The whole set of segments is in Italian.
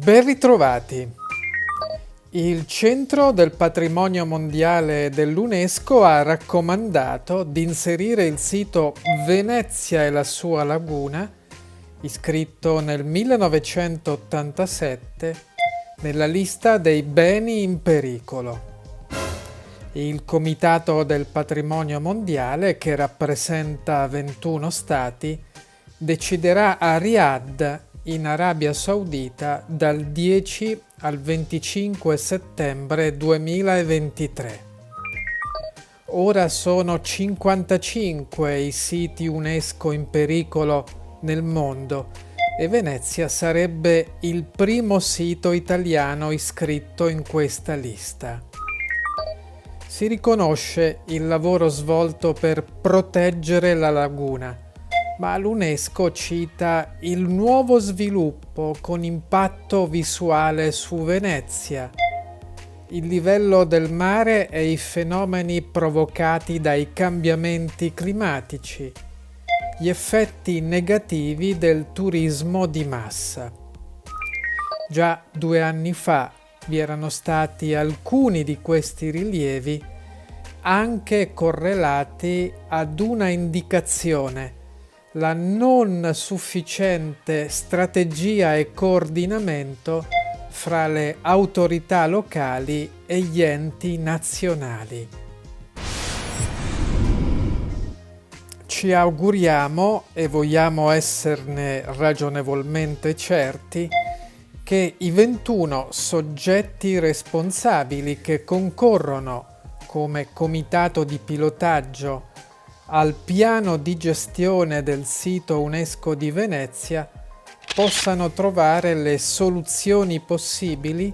Ben ritrovati! Il Centro del Patrimonio Mondiale dell'UNESCO ha raccomandato di inserire il sito Venezia e la sua laguna, iscritto nel 1987, nella lista dei beni in pericolo. Il Comitato del Patrimonio Mondiale, che rappresenta 21 stati, deciderà a Riyadh, in Arabia Saudita, dal 10 al 25 settembre 2023. Ora sono 55 i siti UNESCO in pericolo nel mondo e Venezia sarebbe il primo sito italiano iscritto in questa lista. Si riconosce il lavoro svolto per proteggere la laguna, ma l'UNESCO cita il nuovo sviluppo con impatto visuale su Venezia, il livello del mare e i fenomeni provocati dai cambiamenti climatici, gli effetti negativi del turismo di massa. Già 2 anni fa vi erano stati alcuni di questi rilievi, anche correlati ad una indicazione: la non sufficiente strategia e coordinamento fra le autorità locali e gli enti nazionali. Ci auguriamo, e vogliamo esserne ragionevolmente certi, che i 21 soggetti responsabili che concorrono come comitato di pilotaggio al piano di gestione del sito UNESCO di Venezia possano trovare le soluzioni possibili,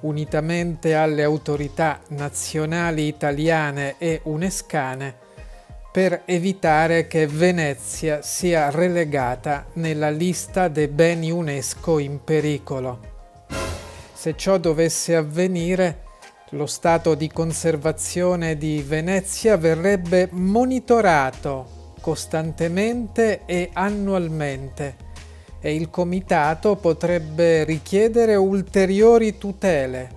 unitamente alle autorità nazionali italiane e unescane, per evitare che Venezia sia relegata nella lista dei beni UNESCO in pericolo. Se ciò dovesse avvenire, lo stato di conservazione di Venezia verrebbe monitorato costantemente e annualmente e il comitato potrebbe richiedere ulteriori tutele,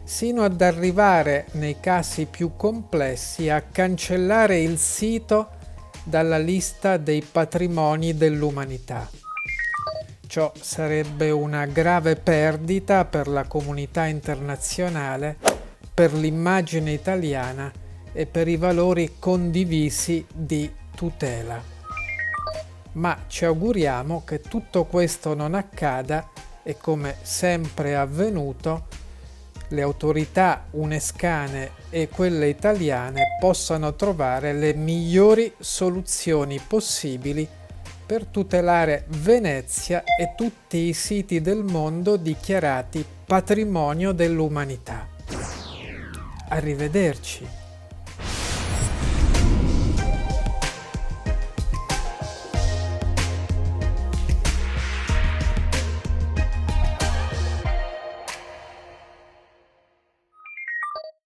sino ad arrivare, nei casi più complessi, a cancellare il sito dalla lista dei patrimoni dell'umanità. Ciò sarebbe una grave perdita per la comunità internazionale, per l'immagine italiana e per i valori condivisi di tutela. Ma ci auguriamo che tutto questo non accada e, come sempre è avvenuto, le autorità unescane e quelle italiane possano trovare le migliori soluzioni possibili per tutelare Venezia e tutti i siti del mondo dichiarati patrimonio dell'umanità. Arrivederci.